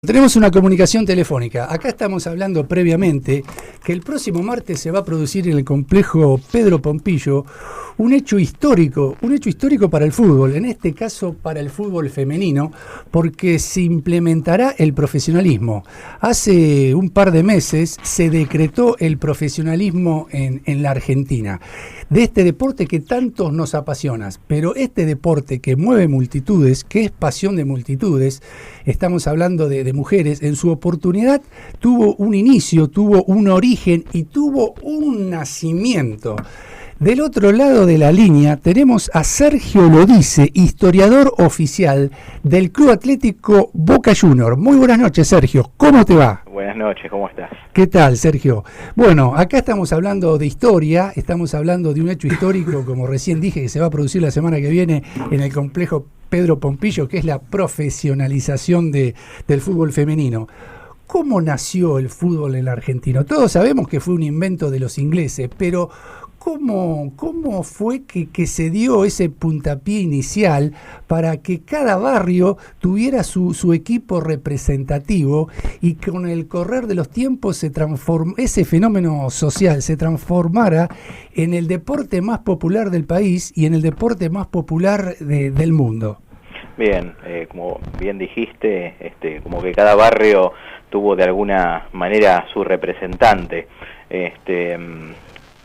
Tenemos una comunicación telefónica. Acá estamos hablando previamente que el próximo martes se va a producir en el complejo Pedro Pompillo un hecho histórico para el fútbol, en este caso para el fútbol femenino, porque se implementará el profesionalismo. Hace un par de meses se decretó el profesionalismo en la Argentina, de este deporte que tantos nos apasiona, pero este deporte que mueve multitudes, que es pasión de multitudes, estamos hablando de mujeres, en su oportunidad tuvo un inicio, tuvo un origen y tuvo un nacimiento. Del otro lado de la línea tenemos a Sergio Lodice, historiador oficial del Club Atlético Boca Juniors. Muy buenas noches, Sergio. ¿Cómo te va? Buenas noches, ¿cómo estás? ¿Qué tal, Sergio? Bueno, acá estamos hablando de historia, estamos hablando de un hecho histórico, como recién dije, que se va a producir la semana que viene en el complejo Pedro Pompillo, que es la profesionalización del fútbol femenino. ¿Cómo nació el fútbol en la Argentina? Todos sabemos que fue un invento de los ingleses, pero ¿cómo fue que se dio ese puntapié inicial para que cada barrio tuviera su equipo representativo y con el correr de los tiempos ese fenómeno social se transformara en el deporte más popular del país y en el deporte más popular del mundo? Bien, como bien dijiste, como que cada barrio tuvo de alguna manera su representante.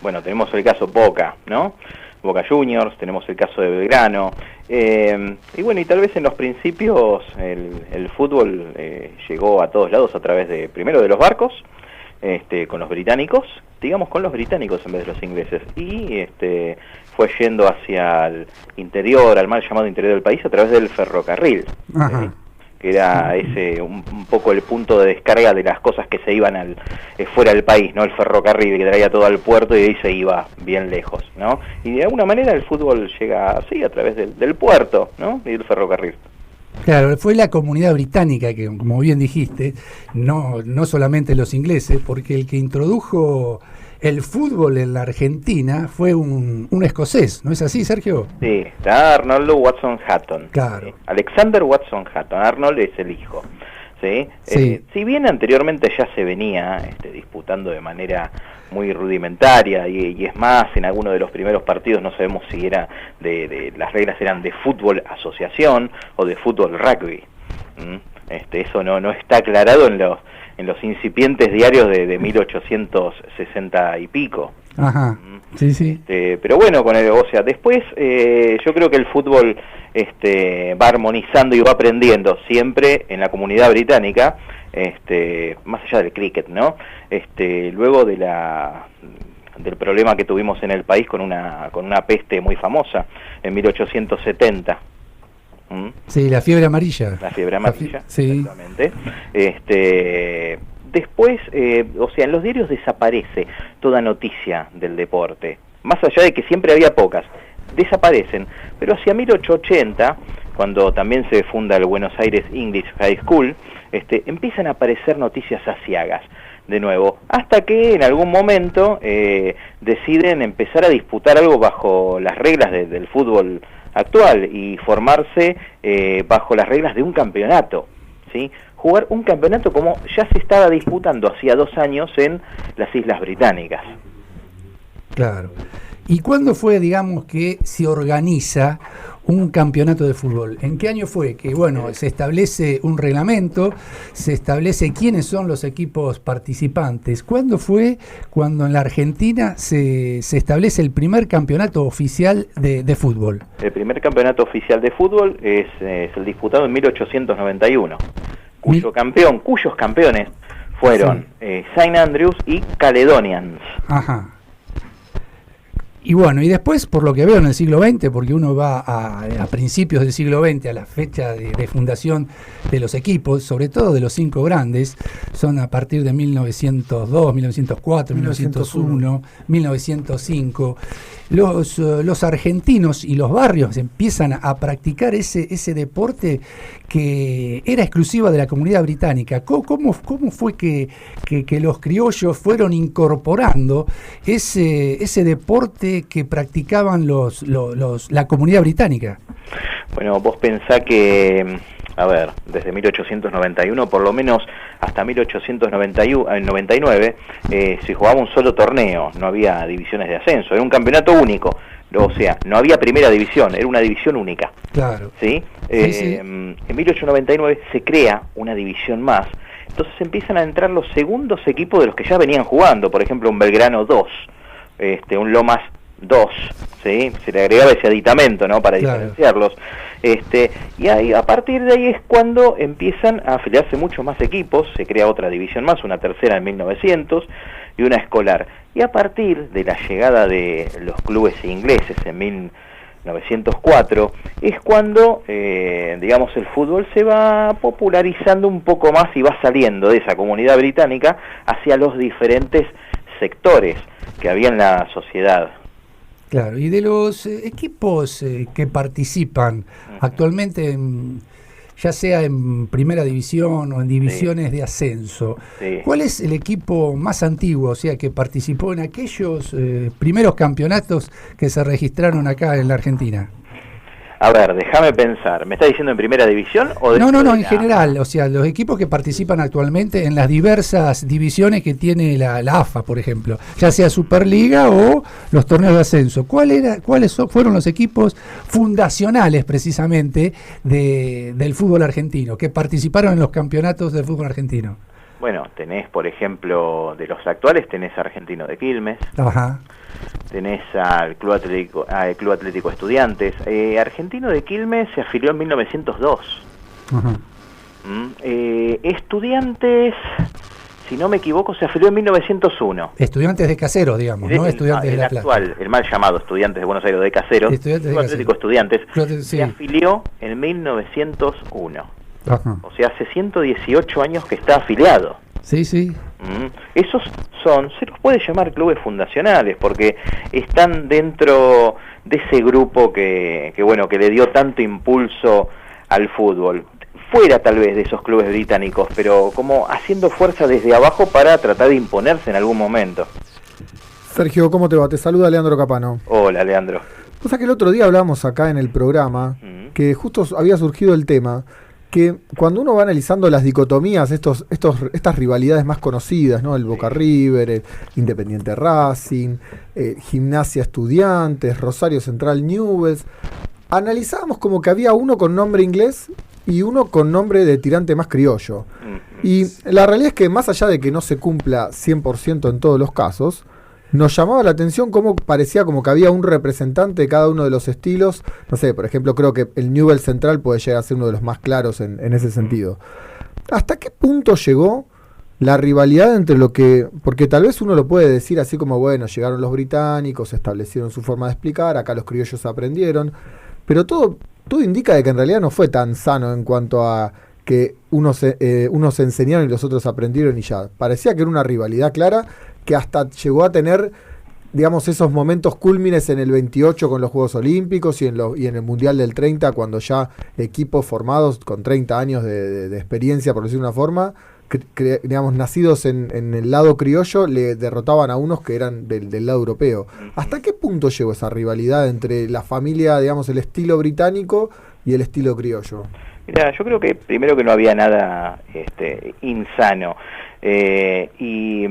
Bueno, tenemos el caso Boca, ¿no? Boca Juniors, tenemos el caso de Belgrano, y bueno, y tal vez en los principios el fútbol llegó a todos lados a través primero de los barcos, con los británicos, digamos con los británicos en vez de los ingleses, y fue yendo hacia el interior, al mal llamado interior del país, a través del ferrocarril. Ajá. Que era un poco el punto de descarga de las cosas que se iban fuera del país, ¿no? El ferrocarril que traía todo al puerto y de ahí se iba bien lejos, ¿no? Y de alguna manera el fútbol llega así a través del puerto, ¿no? Y del ferrocarril. Claro, fue la comunidad británica que, como bien dijiste, no solamente los ingleses, porque el que introdujo el fútbol en la Argentina fue un escocés, ¿no es así, Sergio? Sí, está Arnold Watson Hatton. Claro. ¿Sí? Alexander Watson Hatton, Arnold es el hijo. ¿Sí? Sí. Si bien anteriormente ya se venía disputando de manera muy rudimentaria y es más, en alguno de los primeros partidos no sabemos si era las reglas eran de fútbol asociación o de fútbol rugby. Eso no está aclarado en los incipientes diarios de 1860 y pico. Ajá. Sí, sí. Pero bueno, después yo creo que el fútbol va armonizando y va aprendiendo siempre en la comunidad británica, más allá del cricket, ¿no? Luego del problema que tuvimos en el país con una peste muy famosa en 1870. Sí, la fiebre amarilla. La fiebre amarilla, sí. Exactamente. Después, en los diarios desaparece toda noticia del deporte, más allá de que siempre había pocas, desaparecen, pero hacia 1880, cuando también se funda el Buenos Aires English High School, empiezan a aparecer noticias aciagas, de nuevo, hasta que en algún momento deciden empezar a disputar algo bajo las reglas del fútbol actual y formarse bajo las reglas de un campeonato, ¿sí? Jugar un campeonato como ya se estaba disputando hacía 2 años en las Islas Británicas. Claro. ¿Y cuándo fue, digamos, que se organiza un campeonato de fútbol? ¿En qué año fue? Que, bueno, se establece un reglamento, se establece quiénes son los equipos participantes. ¿Cuándo fue cuando en la Argentina se establece el primer campeonato oficial de fútbol? El primer campeonato oficial de fútbol es el disputado en 1891, cuyos campeones fueron St. Andrews y Caledonians. Ajá. Y bueno, y después, por lo que veo en el siglo XX, porque uno va a principios del siglo XX, a la fecha de fundación de los equipos, sobre todo de los 5 grandes, son a partir de 1902, 1904, 1901, 1905. Los argentinos y los barrios empiezan a practicar ese deporte que era exclusiva de la comunidad británica. ¿Cómo fue que los criollos fueron incorporando ese deporte que practicaban la comunidad británica. Bueno, vos pensá que, a ver, desde 1891, por lo menos hasta 1899, se jugaba un solo torneo, no había divisiones de ascenso, era un campeonato único, o sea, no había primera división, era una división única. Claro. ¿Sí? Sí. En 1899 se crea una división más, entonces empiezan a entrar los segundos equipos de los que ya venían jugando, por ejemplo, un Belgrano 2, un Lomas 2, ¿sí? Se le agregaba ese aditamento, ¿no?, para diferenciarlos. Y ahí, a partir de ahí es cuando empiezan a afiliarse muchos más equipos, se crea otra división más, una tercera en 1900 y una escolar. Y a partir de la llegada de los clubes ingleses en 1904 es cuando, digamos, el fútbol se va popularizando un poco más y va saliendo de esa comunidad británica hacia los diferentes sectores que había en la sociedad. Claro, y de los equipos que participan actualmente, ya sea en primera división o en divisiones de ascenso, ¿cuál es el equipo más antiguo, o sea, que participó en aquellos primeros campeonatos que se registraron acá en la Argentina? A ver, déjame pensar. ¿Me está diciendo en primera división o No, en general, o sea, los equipos que participan actualmente en las diversas divisiones que tiene la AFA, por ejemplo, ya sea Superliga o los torneos de ascenso. ¿Cuáles fueron los equipos fundacionales, precisamente, del fútbol argentino, que participaron en los campeonatos del fútbol argentino? Bueno, tenés, por ejemplo, de los actuales, tenés Argentino de Quilmes. Ajá. Tenés al Club Atlético Estudiantes. Argentino de Quilmes se afilió en 1902. Ajá. Estudiantes, si no me equivoco, se afilió en 1901. Estudiantes de Caseros, digamos, ¿no? Estudiantes de La Plata. Actual, el mal llamado Estudiantes de Buenos Aires de Caseros, Club Atlético Estudiantes, se afilió en 1901. Ajá. O sea, hace 118 años que está afiliado. Sí. Esos se los puede llamar clubes fundacionales, porque están dentro de ese grupo que le dio tanto impulso al fútbol. Fuera tal vez de esos clubes británicos, pero como haciendo fuerza desde abajo para tratar de imponerse en algún momento. Sergio, ¿cómo te va? Te saluda Leandro Capano. Hola, Leandro. O sea que el otro día hablamos acá en el programa que justo había surgido el tema que cuando uno va analizando las dicotomías, estas rivalidades más conocidas, ¿no? El Boca River, el Independiente Racing, Gimnasia Estudiantes, Rosario Central Newell's, analizábamos como que había uno con nombre inglés y uno con nombre de tirante más criollo. Y la realidad es que más allá de que no se cumpla 100% en todos los casos, nos llamaba la atención cómo parecía como que había un representante de cada uno de los estilos. No sé, por ejemplo, creo que el Newell's Central puede llegar a ser uno de los más claros en ese sentido. ¿Hasta qué punto llegó la rivalidad entre lo que... Porque tal vez uno lo puede decir así como, bueno, llegaron los británicos, establecieron su forma de explicar, acá los criollos aprendieron, pero todo indica de que en realidad no fue tan sano en cuanto a que unos se enseñaron y los otros aprendieron y ya. Parecía que era una rivalidad clara que hasta llegó a tener, digamos, esos momentos cúlmines en el 28 con los Juegos Olímpicos y en el Mundial del 30, cuando ya equipos formados con 30 años de experiencia, por decir una forma, digamos, nacidos en el lado criollo, le derrotaban a unos que eran del lado europeo. ¿Hasta qué punto llegó esa rivalidad entre la familia, digamos, el estilo británico y el estilo criollo? Mira, yo creo que primero que no había nada insano. Y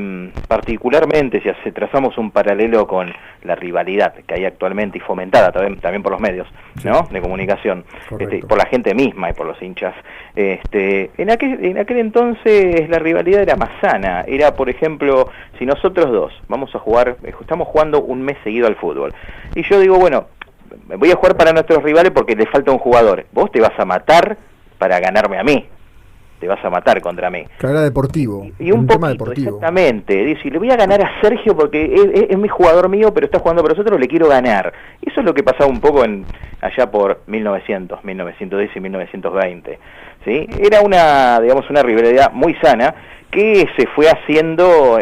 particularmente si trazamos un paralelo con la rivalidad que hay actualmente y fomentada también por los medios, ¿no?, de comunicación, por la gente misma y por los hinchas, en aquel entonces la rivalidad era más sana. Era, por ejemplo, si nosotros dos estamos jugando un mes seguido al fútbol y yo digo, bueno, voy a jugar para nuestros rivales porque le falta un jugador, vos te vas a matar para ganarme a mí, te vas a matar contra mí. Que era deportivo. Y un tema deportivo. Exactamente. Dice, le voy a ganar a Sergio porque es mi jugador mío, pero está jugando para nosotros, le quiero ganar. Eso es lo que pasaba un poco allá por 1910 y 1920. ¿Sí? Era una rivalidad muy sana que se fue haciendo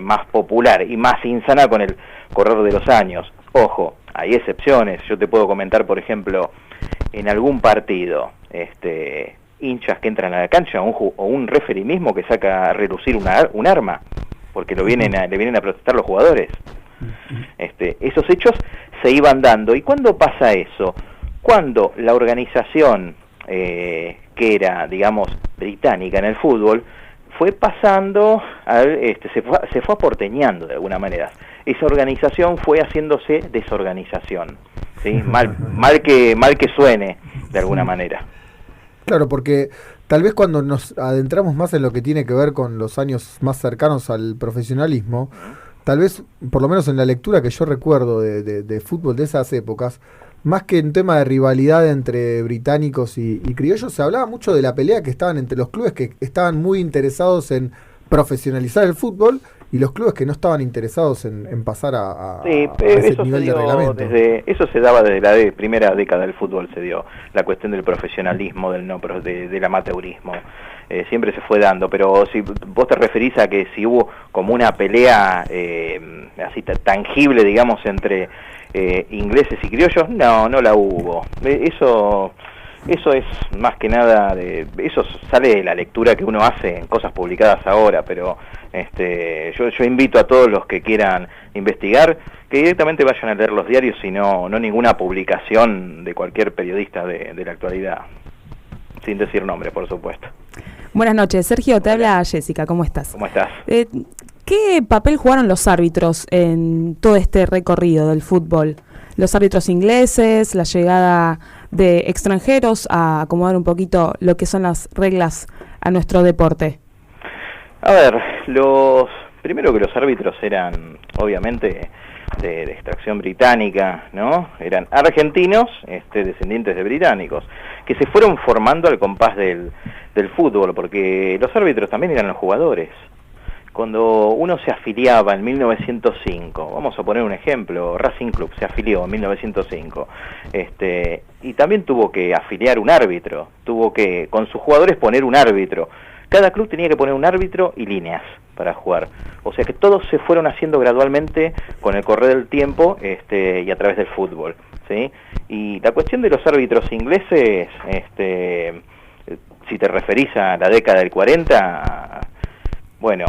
más popular y más insana con el correr de los años. Ojo, hay excepciones. Yo te puedo comentar, por ejemplo, en algún partido, hinchas que entran a la cancha o un referee mismo que saca a relucir un arma porque le vienen a protestar los jugadores. Esos hechos se iban dando. ¿Y cuándo pasa eso? Cuando la organización que era, digamos, británica en el fútbol, fue pasando, se fue aporteñando de alguna manera. Esa organización fue haciéndose desorganización, ¿sí? mal que suene, de alguna manera. Claro, porque tal vez cuando nos adentramos más en lo que tiene que ver con los años más cercanos al profesionalismo, tal vez, por lo menos en la lectura que yo recuerdo de fútbol de esas épocas, más que en tema de rivalidad entre británicos y criollos, se hablaba mucho de la pelea que estaban entre los clubes que estaban muy interesados en profesionalizar el fútbol y los clubes que no estaban interesados en pasar a ese nivel de reglamento. Eso se daba desde la primera década del fútbol, se dio la cuestión del profesionalismo, del amateurismo. Siempre se fue dando, pero si vos te referís a que si hubo como una pelea así tangible, digamos, entre ingleses y criollos, no la hubo. Eso es más que nada eso sale de la lectura que uno hace en cosas publicadas ahora, pero yo invito a todos los que quieran investigar que directamente vayan a leer los diarios y no ninguna publicación de cualquier periodista de la actualidad, sin decir nombre, por supuesto. Buenas noches, Sergio, te habla Jessica, ¿cómo estás? ¿Cómo estás? ¿Qué papel jugaron los árbitros en todo este recorrido del fútbol? Los árbitros ingleses, la llegada de extranjeros a acomodar un poquito lo que son las reglas a nuestro deporte. A ver, primero que los árbitros eran obviamente de extracción británica, ¿no? Eran argentinos, descendientes de británicos, que se fueron formando al compás del fútbol, porque los árbitros también eran los jugadores. Cuando uno se afiliaba en 1905, vamos a poner un ejemplo, Racing Club se afilió en 1905, y también tuvo que afiliar un árbitro, tuvo que con sus jugadores poner un árbitro. Cada club tenía que poner un árbitro y líneas para jugar. O sea que todos se fueron haciendo gradualmente con el correr del tiempo y a través del fútbol, ¿sí? Y la cuestión de los árbitros ingleses, si te referís a la década del 40, bueno,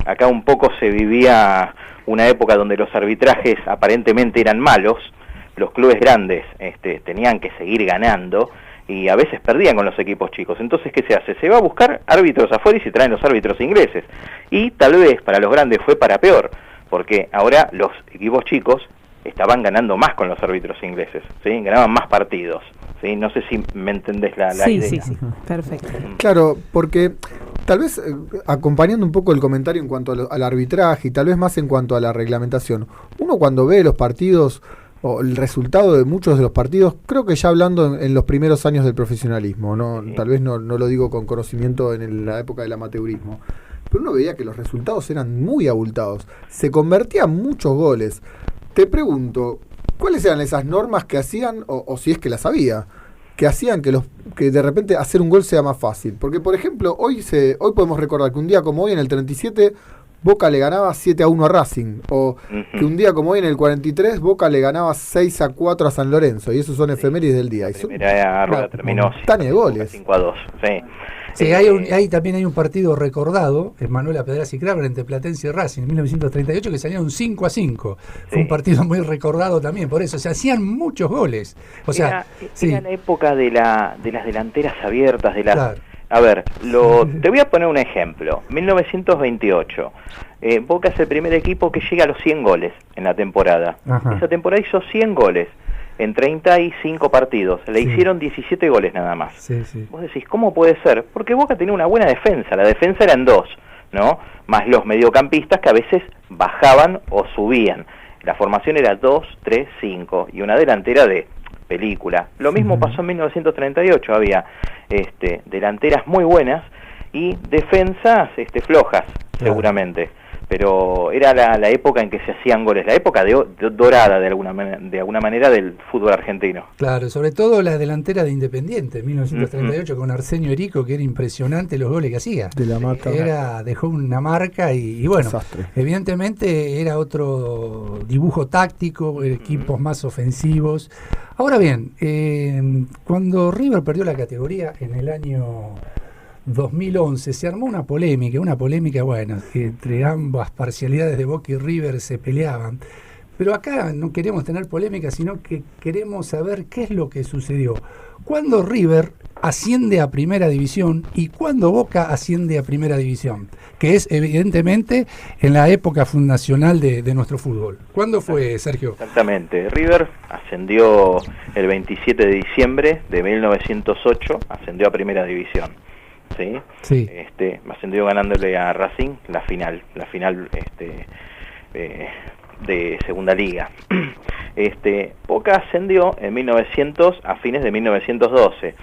acá un poco se vivía una época donde los arbitrajes aparentemente eran malos, los clubes grandes tenían que seguir ganando y a veces perdían con los equipos chicos. Entonces, ¿qué se hace? Se va a buscar árbitros afuera y se traen los árbitros ingleses. Y tal vez para los grandes fue para peor, porque ahora los equipos chicos estaban ganando más con los árbitros ingleses, ¿sí? Ganaban más partidos, ¿sí? No sé si me entendés la idea. Sí, perfecto. Claro, porque tal vez acompañando un poco el comentario en cuanto al arbitraje y tal vez más en cuanto a la reglamentación, uno cuando ve los partidos o el resultado de muchos de los partidos, creo que ya hablando en los primeros años del profesionalismo, ¿no? Sí. Tal vez no lo digo con conocimiento en la época del amateurismo, pero uno veía que los resultados eran muy abultados, se convertían muchos goles. Te pregunto, ¿cuáles eran esas normas que hacían, o si es que las había, que hacían que de repente hacer un gol sea más fácil? Porque, por ejemplo, hoy podemos recordar que un día como hoy, en el 37, Boca le ganaba 7-1 a Racing, o que un día como hoy, en el 43, Boca le ganaba 6-4 a San Lorenzo, y esos son efemérides del día. Terminó de goles. 5-2, sí. Sí, ahí también hay un partido recordado, Manuela Pedraza y Kramer, entre Platense y Racing, en 1938, que salieron 5-5. Fue un partido muy recordado también, por eso se hacían muchos goles. O sea, era la época de las delanteras abiertas, de las... Claro. A ver, te voy a poner un ejemplo. 1928. Boca es el primer equipo que llega a los 100 goles en la temporada. Ajá. Esa temporada hizo 100 goles en 35 partidos. Le hicieron 17 goles nada más. Sí. Vos decís, ¿cómo puede ser? Porque Boca tenía una buena defensa. La defensa eran dos, ¿no? Más los mediocampistas que a veces bajaban o subían. La formación era 2, 3, 5 y una delantera de película. Lo mismo pasó en 1938, había delanteras muy buenas y defensas flojas, seguramente. Pero era la época en que se hacían goles, la época dorada de alguna manera del fútbol argentino. Claro, sobre todo la delantera de Independiente, 1938, con Arsenio Erico, que era impresionante los goles que hacía. De la marca. Dejó una marca y bueno, desastre. Evidentemente era otro dibujo táctico, equipos más ofensivos. Ahora bien, cuando River perdió la categoría en el año 2011 se armó una polémica, bueno, que entre ambas parcialidades de Boca y River se peleaban, Pero acá no queremos tener polémica, sino que queremos saber qué es lo que sucedió. ¿Cuándo River asciende a Primera División y cuándo Boca asciende a Primera División? Que es evidentemente en la época fundacional de nuestro fútbol. ¿Cuándo fue, Sergio? Exactamente. River ascendió el 27 de diciembre de 1908, ascendió a Primera División. ¿Sí? Sí. Ascendió ganándole a Racing la final de Segunda Liga. Boca ascendió en 1900 a fines de 1912.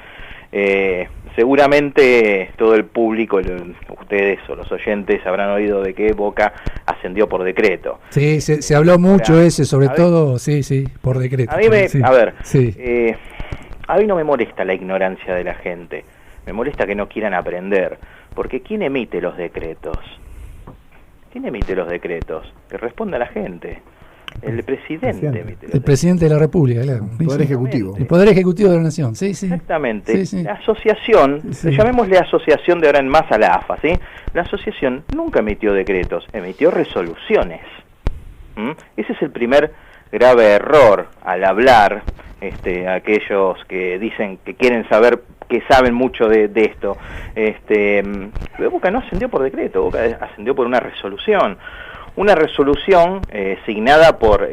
Seguramente todo el público, ustedes o los oyentes habrán oído de que Boca ascendió por decreto. Sí, se habló mucho sobre todo, sí, por decreto. A mí sí. A mí no me molesta la ignorancia de la gente, me molesta que no quieran aprender, porque ¿quién emite los decretos? ¿Quién emite los decretos? Que responda la gente. El presidente emite los El presidente de la República, claro. El Poder Ejecutivo. El Poder Ejecutivo de la Nación, sí. Exactamente. Sí. La asociación, llamémosle asociación de ahora en más a la AFA, ¿sí? La asociación nunca emitió decretos, emitió resoluciones. Ese es el primer grave error al hablar, aquellos que dicen que quieren saber, que saben mucho de esto. Boca no ascendió por decreto, Boca ascendió por una resolución. Una resolución signada por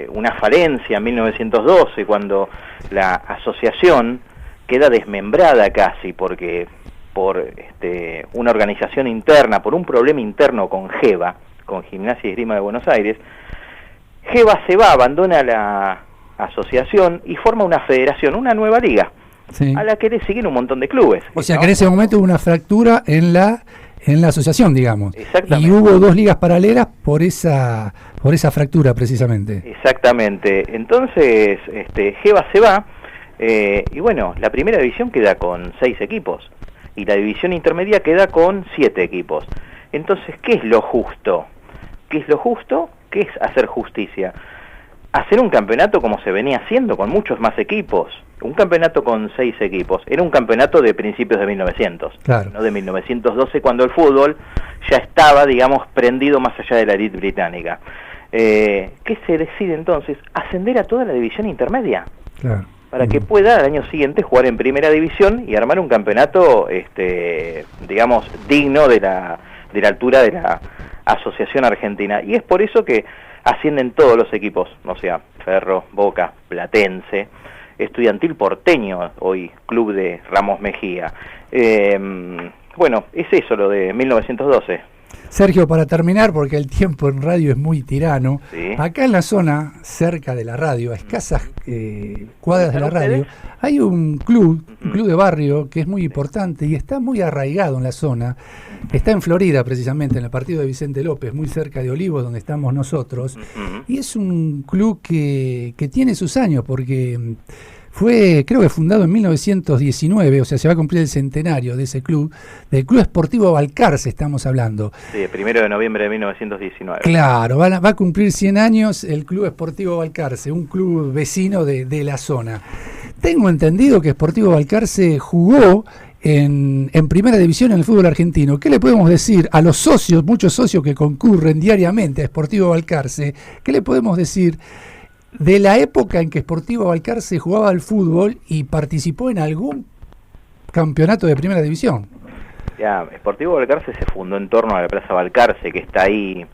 una falencia en 1912, cuando la asociación queda desmembrada casi, porque por una organización interna, por un problema interno con GEBA, con Gimnasia y Esgrima de Buenos Aires, GEBA se va, abandona la asociación y forma una federación, una nueva liga, a la que le siguen un montón de clubes. O sea que en ese momento hubo una fractura en la asociación, digamos. Exactamente. Y hubo dos ligas paralelas por esa fractura, precisamente. Exactamente. Entonces, GEBA se va, y bueno, la primera división queda con 6 equipos, y la división intermedia queda con 7 equipos. Entonces, ¿qué es lo justo? ¿Qué es lo justo? ¿Qué es hacer justicia? Hacer un campeonato como se venía haciendo, con muchos más equipos. Un campeonato con 6 equipos. Era un campeonato de principios de 1900, claro. No de 1912, cuando el fútbol ya estaba, digamos, prendido más allá de la elite británica. ¿Qué se decide entonces? Ascender a toda la división intermedia. Claro. Para que pueda al año siguiente jugar en primera división y armar un campeonato, digamos, digno de la altura de la Asociación Argentina. Y es por eso que ascienden todos los equipos, o sea, Ferro, Boca, Platense, Estudiantil Porteño, hoy club de Ramos Mejía. Bueno, es eso lo de 1912. Sergio, para terminar, porque el tiempo en radio es muy tirano, ¿Sí? Acá en la zona, cerca de la radio, a escasas cuadras de la radio, hay un club de barrio que es muy importante y está muy arraigado en la zona. Está en Florida, precisamente, en el partido de Vicente López, muy cerca de Olivos, donde estamos nosotros. Y es un club que tiene sus años, porque fue, creo que fundado en 1919, o sea, se va a cumplir el centenario de ese club, del Club Esportivo Balcarce estamos hablando. Sí, 1 de noviembre de 1919. Claro, va a cumplir 100 años el Club Esportivo Balcarce, un club vecino de la zona. Tengo entendido que Esportivo Balcarce jugó en primera división en el fútbol argentino. ¿Qué le podemos decir a los socios, muchos socios que concurren diariamente a Esportivo Balcarce? ¿Qué le podemos decir de la época en que Esportivo Balcarce jugaba al fútbol y participó en algún campeonato de primera división? Ya, Esportivo Balcarce se fundó en torno a la Plaza Balcarce, que está ahí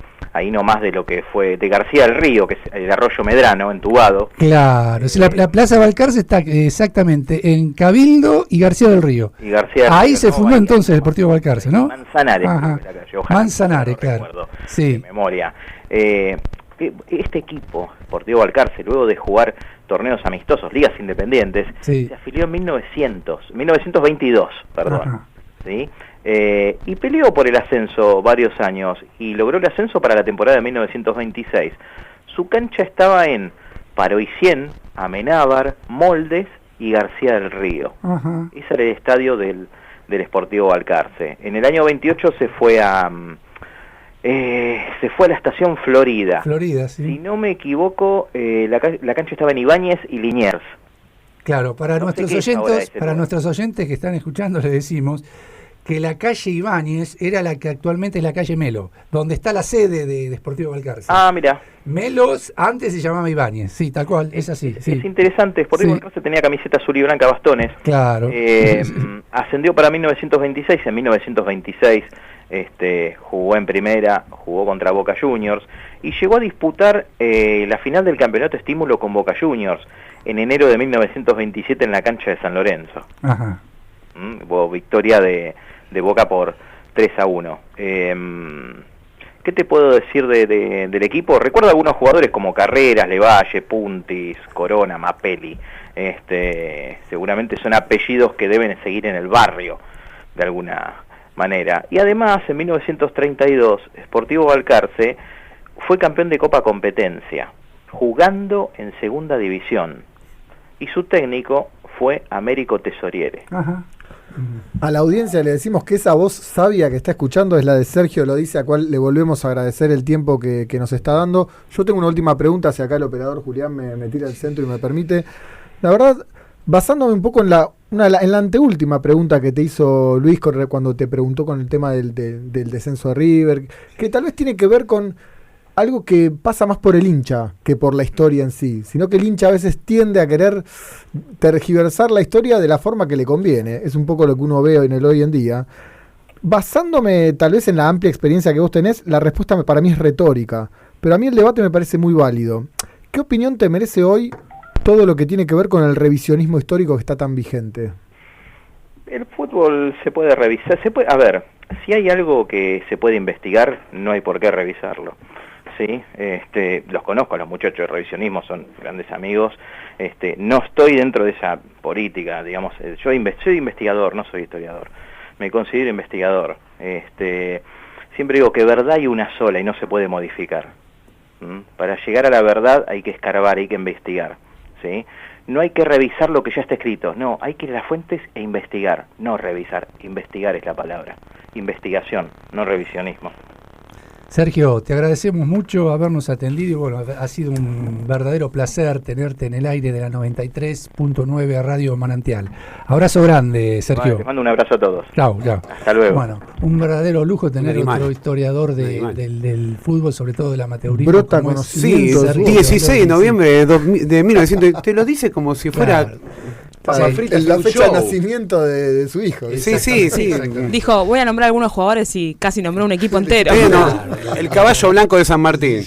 nomás de lo que fue de García del Río, que es el arroyo Medrano, entubado. Claro, la Plaza Balcarce está exactamente en Cabildo y García del Río. Ahí se fundó entonces el Esportivo Balcarce, ¿no? Manzanares, Manzanares, claro. Sí. De memoria. Este equipo, Esportivo Balcarce, luego de jugar torneos amistosos, ligas independientes, se afilió en 1922, perdón. ¿Sí? Y peleó por el ascenso varios años y logró el ascenso para la temporada de 1926. Su cancha estaba en Paroicien, Amenábar, Moldes y García del Río. Ese era el estadio del Esportivo Balcarce. En el año 28 se fue a la estación Florida. Florida, sí. Si no me equivoco, la cancha estaba en Ibáñez y Liniers. Claro, para nuestros oyentes que están escuchando les decimos que la calle Ibáñez era la que actualmente es la calle Melo, donde está la sede de Sportivo Balcarce. Ah, mira. Melos antes se llamaba Ibáñez, sí, tal cual, es así. Sí. Es interesante, Sportivo Balcarce tenía camiseta azul y blanca, bastones. Claro. Ascendió para 1926, en 1926 jugó en primera, jugó contra Boca Juniors y llegó a disputar la final del campeonato estímulo con Boca Juniors en enero de 1927 en la cancha de San Lorenzo. Ajá. Hubo victoria de Boca por 3-1. ¿Qué te puedo decir del equipo? Recuerdo algunos jugadores como Carreras, Levalle, Puntis, Corona, Mapelli. Seguramente son apellidos que deben seguir en el barrio de alguna manera. Y además, en 1932, Sportivo Balcarce fue campeón de Copa Competencia, jugando en segunda división. Y su técnico fue Américo Tesoriere. Ajá. A la audiencia le decimos que esa voz sabia que está escuchando es la de Sergio Lo Dice, a cual le volvemos a agradecer el tiempo que nos está dando. Yo tengo una última pregunta, si acá el operador Julián me tira al centro y me permite. La verdad, basándome un poco en la anteúltima pregunta que te hizo Luis cuando te preguntó con el tema del descenso de River, que tal vez tiene que ver con algo que pasa más por el hincha que por la historia en sí, sino que el hincha a veces tiende a querer tergiversar la historia de la forma que le conviene. Es un poco lo que uno ve en el hoy en día. Basándome tal vez en la amplia experiencia que vos tenés, la respuesta para mí es retórica, pero a mí el debate me parece muy válido. ¿Qué opinión te merece hoy todo lo que tiene que ver con el revisionismo histórico que está tan vigente? El fútbol se puede revisar, a ver, si hay algo que se puede investigar, no hay por qué revisarlo. Sí, los conozco a los muchachos de revisionismo, son grandes amigos. No estoy dentro de esa política, digamos. Yo soy investigador, no soy historiador. Me considero investigador. Siempre digo que verdad hay una sola y no se puede modificar. Para llegar a la verdad hay que escarbar, hay que investigar. ¿Sí? No hay que revisar lo que ya está escrito, no, hay que ir a las fuentes e investigar, no revisar, investigar es la palabra. Investigación, no revisionismo. Sergio, te agradecemos mucho habernos atendido y bueno, ha sido un verdadero placer tenerte en el aire de la 93.9 Radio Manantial. Abrazo grande, Sergio. Te mando un abrazo a todos. Chao. Hasta luego. Bueno, un verdadero lujo tener otro historiador del fútbol, sobre todo del amateurismo. Brota como conocimiento. Sergio, 16 de noviembre de 1900. Te lo dice como si fuera... Claro. La fecha de nacimiento de su hijo. Sí. Dijo, voy a nombrar algunos jugadores y casi nombró un equipo entero. El caballo blanco de San Martín.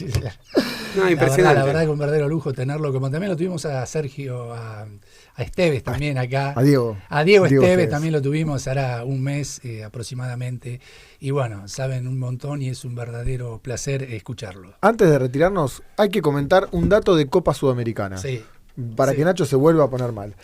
No, impresionante. La verdad que un verdadero lujo tenerlo, como también lo tuvimos a Sergio, a Esteves también acá. A Diego Esteves también lo tuvimos hará un mes aproximadamente. Y bueno, saben un montón y es un verdadero placer escucharlo. Antes de retirarnos, hay que comentar un dato de Copa Sudamericana. Sí. Para que Nacho se vuelva a poner mal.